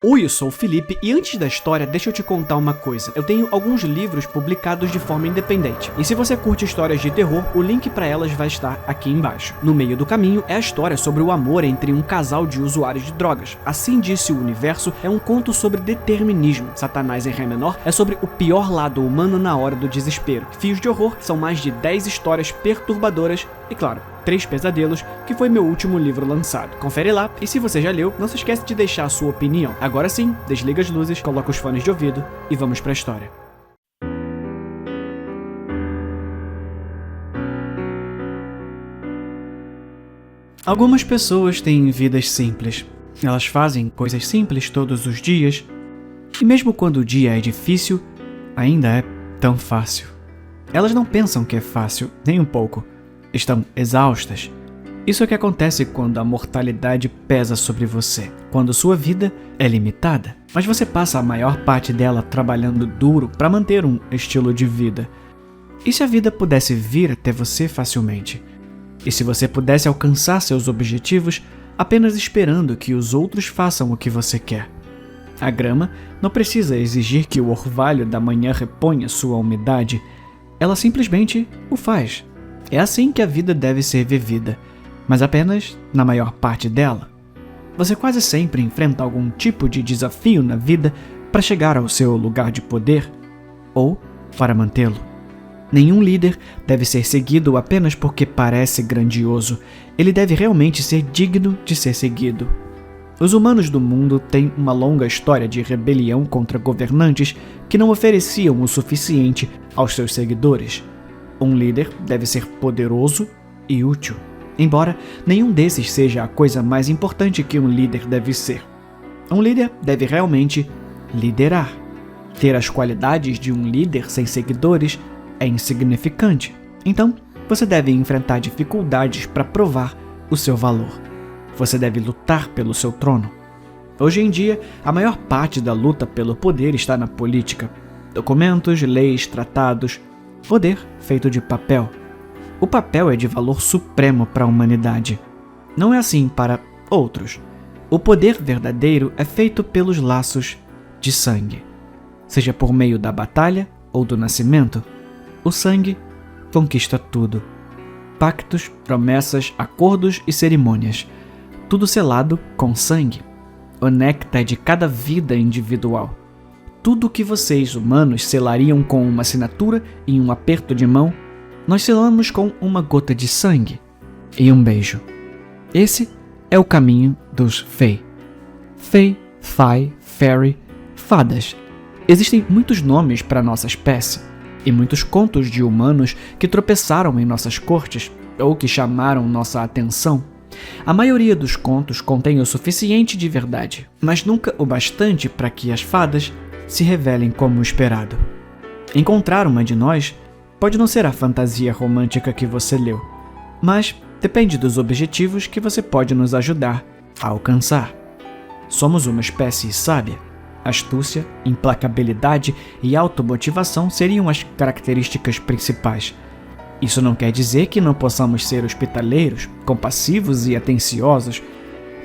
Oi, eu sou o Felipe e antes da história, deixa eu te contar uma coisa. Eu tenho alguns livros publicados de forma independente. E se você curte histórias de terror, o link para elas vai estar aqui embaixo. No meio do caminho é a história sobre o amor entre um casal de usuários de drogas. Assim Disse o Universo é um conto sobre determinismo. Satanás em Ré menor é sobre o pior lado humano na hora do desespero. Fios de Horror são mais de 10 histórias perturbadoras e, claro, 3 Pesadelos, que foi meu último livro lançado. Confere lá, e se você já leu, não se esquece de deixar a sua opinião. Agora sim, desliga as luzes, coloca os fones de ouvido e vamos pra história. Algumas pessoas têm vidas simples. Elas fazem coisas simples todos os dias, e mesmo quando o dia é difícil, ainda é tão fácil. Elas não pensam que é fácil, nem um pouco. Estão exaustas. Isso é o que acontece quando a mortalidade pesa sobre você, quando sua vida é limitada, mas você passa a maior parte dela trabalhando duro para manter um estilo de vida. E se a vida pudesse vir até você facilmente? E se você pudesse alcançar seus objetivos apenas esperando que os outros façam o que você quer? A grama não precisa exigir que o orvalho da manhã reponha sua umidade, ela simplesmente o faz. É assim que a vida deve ser vivida, mas apenas na maior parte dela. Você quase sempre enfrenta algum tipo de desafio na vida para chegar ao seu lugar de poder ou para mantê-lo. Nenhum líder deve ser seguido apenas porque parece grandioso. Ele deve realmente ser digno de ser seguido. Os humanos do mundo têm uma longa história de rebelião contra governantes que não ofereciam o suficiente aos seus seguidores. Um líder deve ser poderoso e útil, embora nenhum desses seja a coisa mais importante que um líder deve ser. Um líder deve realmente liderar. Ter as qualidades de um líder sem seguidores é insignificante. Então, você deve enfrentar dificuldades para provar o seu valor. Você deve lutar pelo seu trono. Hoje em dia, a maior parte da luta pelo poder está na política. Documentos, leis, tratados, poder feito de papel. O papel é de valor supremo para a humanidade. Não é assim para outros. O poder verdadeiro é feito pelos laços de sangue. Seja por meio da batalha ou do nascimento, o sangue conquista tudo. Pactos, promessas, acordos e cerimônias. Tudo selado com sangue. O néctar de cada vida individual. Tudo que vocês, humanos, selariam com uma assinatura e um aperto de mão, nós selamos com uma gota de sangue e um beijo. Esse é o caminho dos Fae. Fae, Fae, Fairy, fadas. Existem muitos nomes para nossa espécie e muitos contos de humanos que tropeçaram em nossas cortes ou que chamaram nossa atenção. A maioria dos contos contém o suficiente de verdade, mas nunca o bastante para que as fadas se revelem como esperado. Encontrar uma de nós pode não ser a fantasia romântica que você leu, mas depende dos objetivos que você pode nos ajudar a alcançar. Somos uma espécie sábia. Astúcia, implacabilidade e automotivação seriam as características principais. Isso não quer dizer que não possamos ser hospitaleiros, compassivos e atenciosos,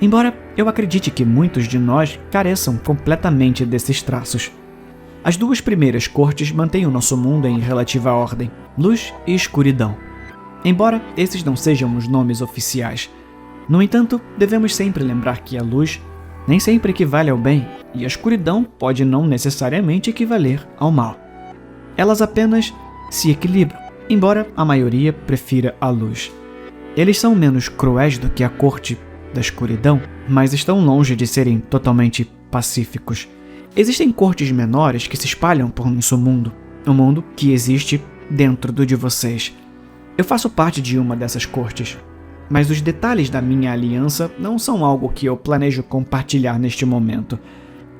embora eu acredite que muitos de nós careçam completamente desses traços. As duas primeiras cortes mantêm o nosso mundo em relativa ordem, luz e escuridão. Embora esses não sejam os nomes oficiais. No entanto, devemos sempre lembrar que a luz nem sempre equivale ao bem, e a escuridão pode não necessariamente equivaler ao mal. Elas apenas se equilibram, embora a maioria prefira a luz. Eles são menos cruéis do que a corte da escuridão, mas estão longe de serem totalmente pacíficos. Existem cortes menores que se espalham por nosso mundo, um mundo que existe dentro do de vocês. Eu faço parte de uma dessas cortes, mas os detalhes da minha aliança não são algo que eu planejo compartilhar neste momento.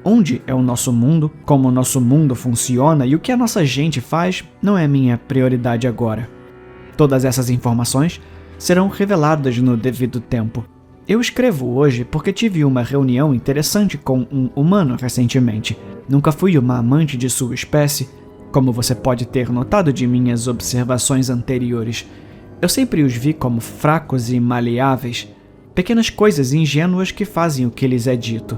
Onde é o nosso mundo, como o nosso mundo funciona e o que a nossa gente faz não é minha prioridade agora. Todas essas informações serão reveladas no devido tempo. Eu escrevo hoje porque tive uma reunião interessante com um humano recentemente. Nunca fui uma amante de sua espécie, como você pode ter notado de minhas observações anteriores. Eu sempre os vi como fracos e maleáveis, pequenas coisas ingênuas que fazem o que lhes é dito.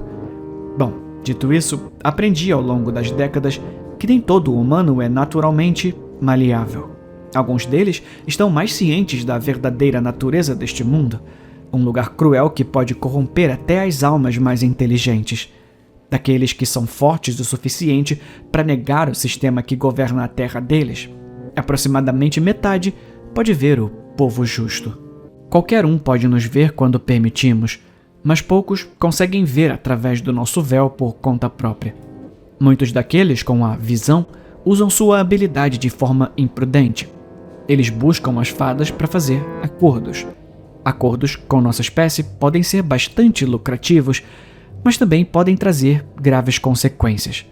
Bom, Dito isso, aprendi ao longo das décadas que nem todo humano é naturalmente maleável. Alguns deles estão mais cientes da verdadeira natureza deste mundo, um lugar cruel que pode corromper até as almas mais inteligentes, daqueles que são fortes o suficiente para negar o sistema que governa a terra deles. Aproximadamente metade pode ver o povo justo. Qualquer um pode nos ver quando permitimos, mas poucos conseguem ver através do nosso véu por conta própria. Muitos daqueles com a visão usam sua habilidade de forma imprudente. Eles buscam as fadas para fazer acordos. Acordos com nossa espécie podem ser bastante lucrativos, mas também podem trazer graves consequências.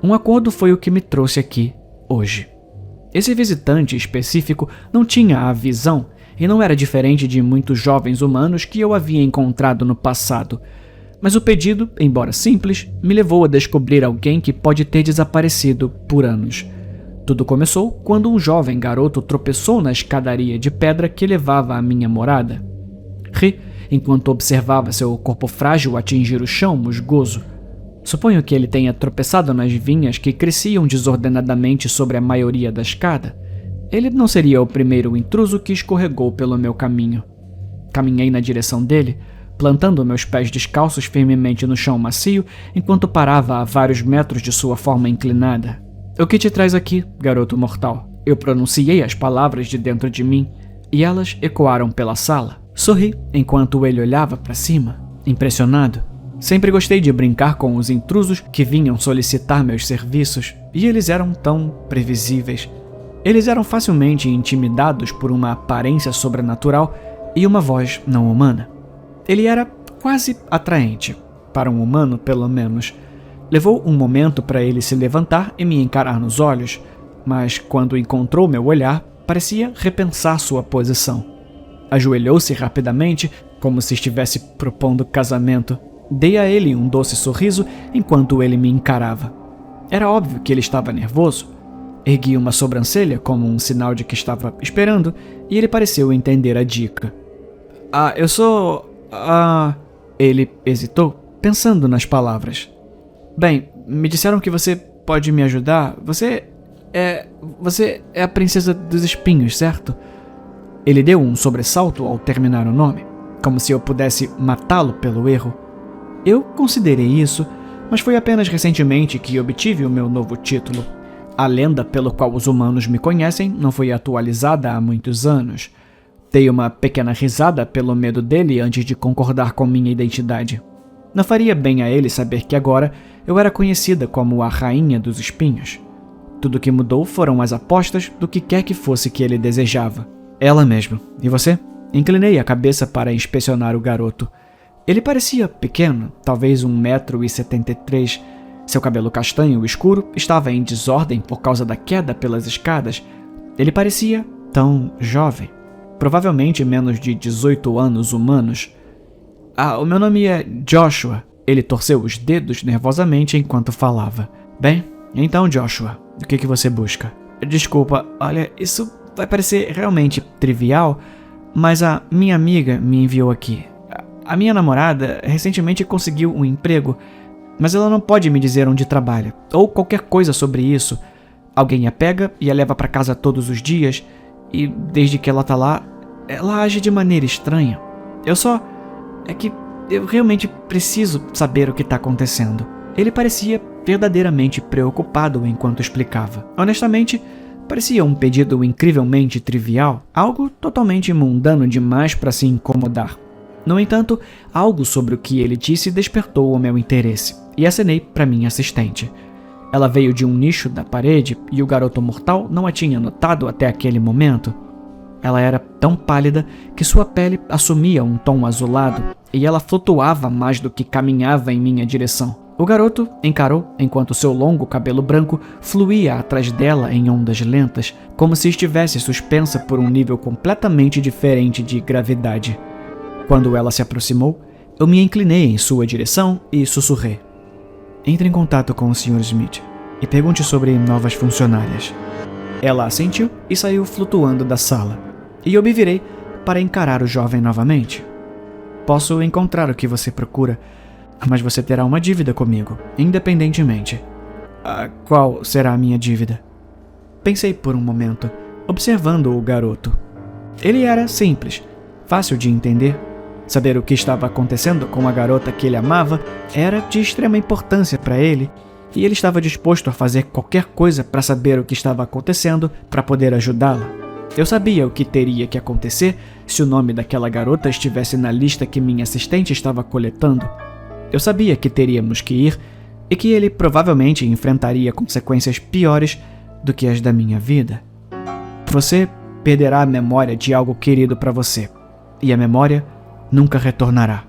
Um acordo foi o que me trouxe aqui hoje. Esse visitante específico não tinha a visão e não era diferente de muitos jovens humanos que eu havia encontrado no passado. Mas o pedido, embora simples, me levou a descobrir alguém que pode ter desaparecido por anos. Tudo começou quando um jovem garoto tropeçou na escadaria de pedra que levava à minha morada. Ri enquanto observava seu corpo frágil atingir o chão musgoso. Suponho que ele tenha tropeçado nas vinhas que cresciam desordenadamente sobre a maioria da escada. Ele não seria o primeiro intruso que escorregou pelo meu caminho. Caminhei na direção dele, plantando meus pés descalços firmemente no chão macio, enquanto parava a vários metros de sua forma inclinada. "O que te traz aqui, garoto mortal?" Eu pronunciei as palavras de dentro de mim, e elas ecoaram pela sala. Sorri enquanto ele olhava para cima, impressionado. Sempre gostei de brincar com os intrusos que vinham solicitar meus serviços, e eles eram tão previsíveis. Eles eram facilmente intimidados por uma aparência sobrenatural e uma voz não humana. Ele era quase atraente, para um humano pelo menos. Levou um momento para ele se levantar e me encarar nos olhos, mas quando encontrou meu olhar, parecia repensar sua posição. Ajoelhou-se rapidamente, como se estivesse propondo casamento. Dei a ele um doce sorriso enquanto ele me encarava. Era óbvio que ele estava nervoso. Ergui uma sobrancelha como um sinal de que estava esperando, e ele pareceu entender a dica. Eu sou... Ele hesitou, pensando nas palavras. Bem, me disseram que você pode me ajudar. Você é a princesa dos espinhos, certo? Ele deu um sobressalto ao terminar o nome, como se eu pudesse matá-lo pelo erro. Eu considerei isso, mas foi apenas recentemente que obtive o meu novo título. A lenda pelo qual os humanos me conhecem não foi atualizada há muitos anos. Dei uma pequena risada pelo medo dele antes de concordar com minha identidade. Não faria bem a ele saber que agora eu era conhecida como a Rainha dos Espinhos. Tudo que mudou foram as apostas do que quer que fosse que ele desejava. Ela mesmo. E você? Inclinei a cabeça para inspecionar o garoto. Ele parecia pequeno, talvez 1,73 m. Seu cabelo castanho escuro estava em desordem por causa da queda pelas escadas. Ele parecia tão jovem. Provavelmente menos de 18 anos humanos. O meu nome é Joshua. Ele torceu os dedos nervosamente enquanto falava. Bem, então Joshua, o que você busca? Desculpa, olha, isso vai parecer realmente trivial, mas a minha amiga me enviou aqui. A minha namorada recentemente conseguiu um emprego, mas ela não pode me dizer onde trabalha, ou qualquer coisa sobre isso. Alguém a pega e a leva para casa todos os dias, e desde que ela tá lá, ela age de maneira estranha. É que eu realmente preciso saber o que tá acontecendo. Ele parecia verdadeiramente preocupado enquanto explicava. Honestamente, parecia um pedido incrivelmente trivial, algo totalmente mundano demais para se incomodar. No entanto, algo sobre o que ele disse despertou o meu interesse, e acenei para minha assistente. Ela veio de um nicho da parede e o garoto mortal não a tinha notado até aquele momento. Ela era tão pálida que sua pele assumia um tom azulado e ela flutuava mais do que caminhava em minha direção. O garoto encarou enquanto seu longo cabelo branco fluía atrás dela em ondas lentas, como se estivesse suspensa por um nível completamente diferente de gravidade. Quando ela se aproximou, eu me inclinei em sua direção e sussurrei. Entre em contato com o Sr. Smith e pergunte sobre novas funcionárias. Ela assentiu e saiu flutuando da sala, e eu me virei para encarar o jovem novamente. Posso encontrar o que você procura. Mas você terá uma dívida comigo, independentemente. Qual será a minha dívida? Pensei por um momento, observando o garoto. Ele era simples, fácil de entender. Saber o que estava acontecendo com a garota que ele amava era de extrema importância para ele, e ele estava disposto a fazer qualquer coisa para saber o que estava acontecendo para poder ajudá-la. Eu sabia o que teria que acontecer se o nome daquela garota estivesse na lista que minha assistente estava coletando. Eu sabia que teríamos que ir e que ele provavelmente enfrentaria consequências piores do que as da minha vida. Você perderá a memória de algo querido para você, e a memória nunca retornará.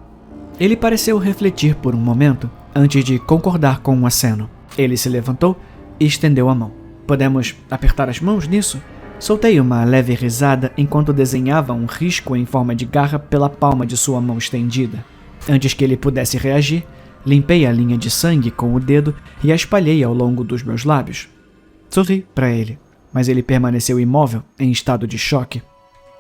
Ele pareceu refletir por um momento antes de concordar com um aceno. Ele se levantou e estendeu a mão. Podemos apertar as mãos nisso? Soltei uma leve risada enquanto desenhava um risco em forma de garra pela palma de sua mão estendida. Antes que ele pudesse reagir, limpei a linha de sangue com o dedo e a espalhei ao longo dos meus lábios. Sorri para ele, mas ele permaneceu imóvel, em estado de choque.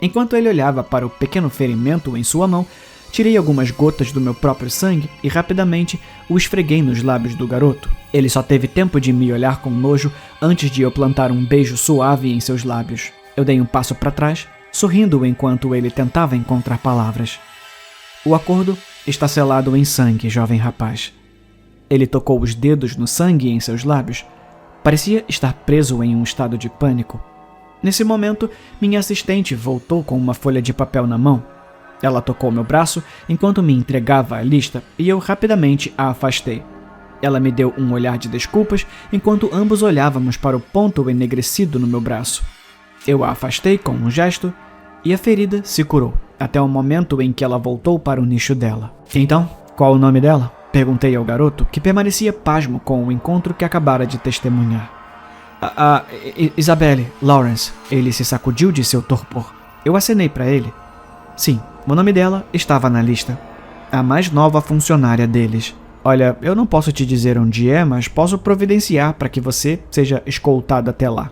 Enquanto ele olhava para o pequeno ferimento em sua mão, tirei algumas gotas do meu próprio sangue e rapidamente o esfreguei nos lábios do garoto. Ele só teve tempo de me olhar com nojo antes de eu plantar um beijo suave em seus lábios. Eu dei um passo para trás, sorrindo enquanto ele tentava encontrar palavras. O acordo está selado em sangue, jovem rapaz. Ele tocou os dedos no sangue em seus lábios. Parecia estar preso em um estado de pânico. Nesse momento, minha assistente voltou com uma folha de papel na mão. Ela tocou meu braço enquanto me entregava a lista e eu rapidamente a afastei. Ela me deu um olhar de desculpas enquanto ambos olhávamos para o ponto enegrecido no meu braço. Eu a afastei com um gesto e a ferida se curou, até o momento em que ela voltou para o nicho dela. Então, qual o nome dela? Perguntei ao garoto, que permanecia pasmo com o encontro que acabara de testemunhar. Isabelle Lawrence. Ele se sacudiu de seu torpor. Eu acenei para ele. Sim, o nome dela estava na lista. A mais nova funcionária deles. Olha, eu não posso te dizer onde é, mas posso providenciar para que você seja escoltado até lá.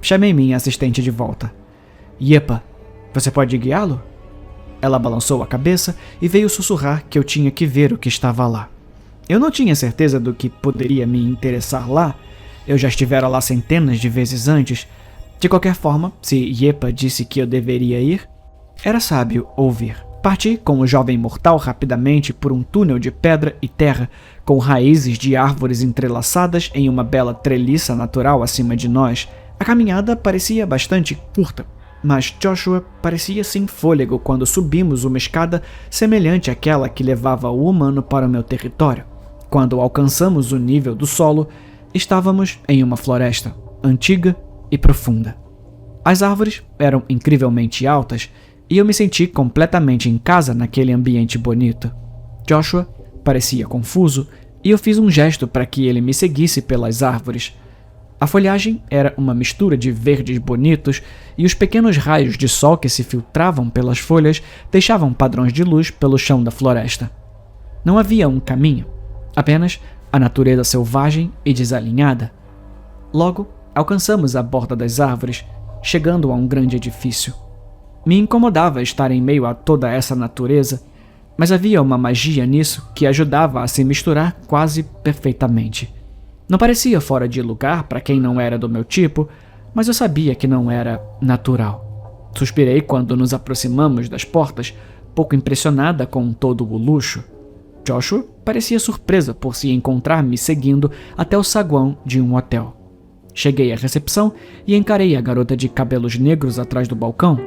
Chamei minha assistente de volta. Yepa, você pode guiá-lo? Ela balançou a cabeça e veio sussurrar que eu tinha que ver o que estava lá. Eu não tinha certeza do que poderia me interessar lá. Eu já estivera lá centenas de vezes antes. De qualquer forma, se Yepa disse que eu deveria ir, era sábio ouvir. Parti com o jovem mortal rapidamente por um túnel de pedra e terra, com raízes de árvores entrelaçadas em uma bela treliça natural acima de nós. A caminhada parecia bastante curta, mas Joshua parecia sem fôlego quando subimos uma escada semelhante àquela que levava o humano para o meu território. Quando alcançamos o nível do solo, estávamos em uma floresta, antiga e profunda. As árvores eram incrivelmente altas e eu me senti completamente em casa naquele ambiente bonito. Joshua parecia confuso e eu fiz um gesto para que ele me seguisse pelas árvores. A folhagem era uma mistura de verdes bonitos e os pequenos raios de sol que se filtravam pelas folhas deixavam padrões de luz pelo chão da floresta. Não havia um caminho, apenas a natureza selvagem e desalinhada. Logo, alcançamos a borda das árvores, chegando a um grande edifício. Me incomodava estar em meio a toda essa natureza, mas havia uma magia nisso que ajudava a se misturar quase perfeitamente. Não parecia fora de lugar para quem não era do meu tipo, mas eu sabia que não era natural. Suspirei quando nos aproximamos das portas, pouco impressionada com todo o luxo. Joshua parecia surpresa por se encontrar me seguindo até o saguão de um hotel. Cheguei à recepção e encarei a garota de cabelos negros atrás do balcão.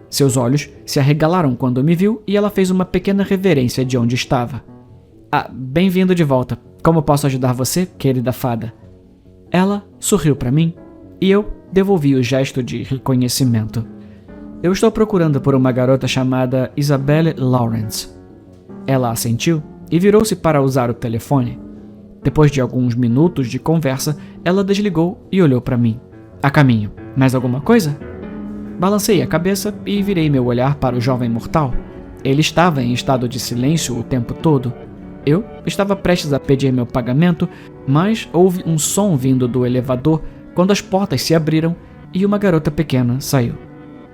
Seus olhos se arregalaram quando me viu e ela fez uma pequena reverência de onde estava. Bem-vindo de volta. Como posso ajudar você, querida fada? Ela sorriu para mim e eu devolvi o gesto de reconhecimento. Eu estou procurando por uma garota chamada Isabelle Lawrence. Ela assentiu e virou-se para usar o telefone. Depois de alguns minutos de conversa, ela desligou e olhou para mim. A caminho. Mais alguma coisa? Balancei a cabeça e virei meu olhar para o jovem mortal. Ele estava em estado de silêncio o tempo todo. Eu estava prestes a pedir meu pagamento, mas houve um som vindo do elevador quando as portas se abriram e uma garota pequena saiu.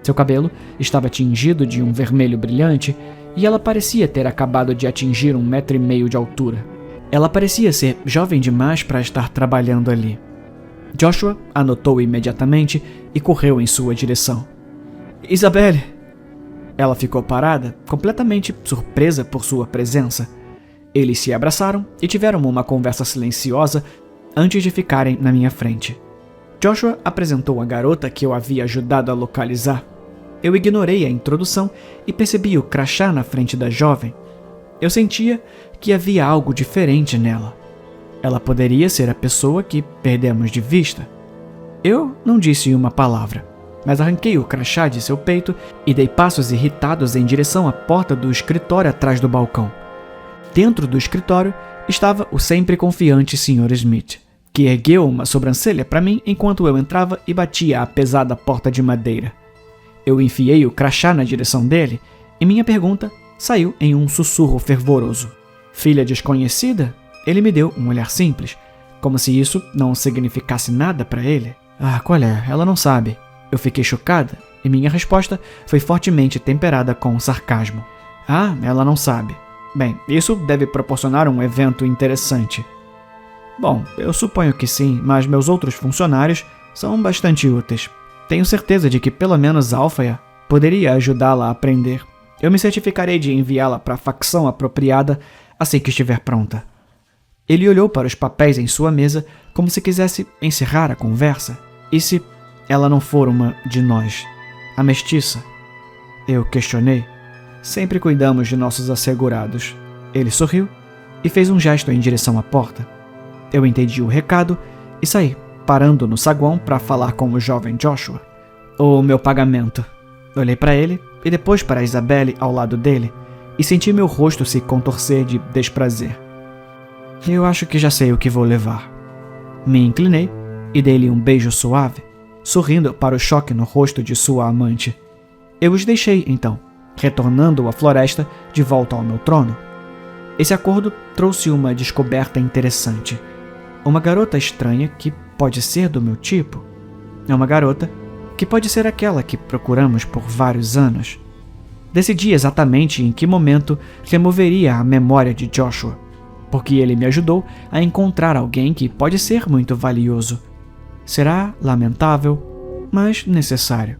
Seu cabelo estava tingido de um vermelho brilhante e ela parecia ter acabado de atingir 1,5 metro de altura. Ela parecia ser jovem demais para estar trabalhando ali. Joshua a notou imediatamente e correu em sua direção. Isabelle! Ela ficou parada, completamente surpresa por sua presença. Eles se abraçaram e tiveram uma conversa silenciosa antes de ficarem na minha frente. Joshua apresentou a garota que eu havia ajudado a localizar. Eu ignorei a introdução e percebi o crachá na frente da jovem. Eu sentia que havia algo diferente nela. Ela poderia ser a pessoa que perdemos de vista. Eu não disse uma palavra, mas arranquei o crachá de seu peito e dei passos irritados em direção à porta do escritório atrás do balcão. Dentro do escritório estava o sempre confiante Sr. Smith, que ergueu uma sobrancelha para mim enquanto eu entrava e batia a pesada porta de madeira. Eu enfiei o crachá na direção dele e minha pergunta saiu em um sussurro fervoroso. Filha desconhecida? Ele me deu um olhar simples, como se isso não significasse nada para ele. Ah, qual é? Ela não sabe. Eu fiquei chocada e minha resposta foi fortemente temperada com sarcasmo. Ah, ela não sabe. Bem, isso deve proporcionar um evento interessante. Bom, eu suponho que sim, mas meus outros funcionários são bastante úteis. Tenho certeza de que pelo menos Alphaia poderia ajudá-la a aprender. Eu me certificarei de enviá-la para a facção apropriada assim que estiver pronta. Ele olhou para os papéis em sua mesa como se quisesse encerrar a conversa. E se ela não for uma de nós? A mestiça? Eu questionei. Sempre cuidamos de nossos assegurados. Ele sorriu e fez um gesto em direção à porta. Eu entendi o recado e saí, parando no saguão para falar com o jovem Joshua. O meu pagamento. Olhei para ele e depois para Isabelle ao lado dele e senti meu rosto se contorcer de desprazer. Eu acho que já sei o que vou levar. Me inclinei e dei-lhe um beijo suave, sorrindo para o choque no rosto de sua amante. Eu os deixei, então, retornando à floresta de volta ao meu trono. Esse acordo trouxe uma descoberta interessante. Uma garota estranha que pode ser do meu tipo. É uma garota que pode ser aquela que procuramos por vários anos. Decidi exatamente em que momento removeria a memória de Joshua, porque ele me ajudou a encontrar alguém que pode ser muito valioso. Será lamentável, mas necessário.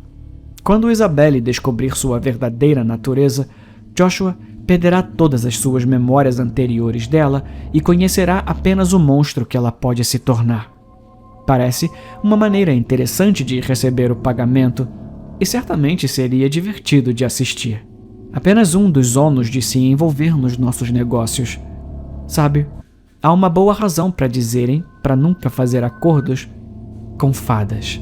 Quando Isabelle descobrir sua verdadeira natureza, Joshua perderá todas as suas memórias anteriores dela e conhecerá apenas o monstro que ela pode se tornar. Parece uma maneira interessante de receber o pagamento e certamente seria divertido de assistir. Apenas um dos ônus de se envolver nos nossos negócios. Sabe, há uma boa razão para dizerem para nunca fazer acordos com fadas.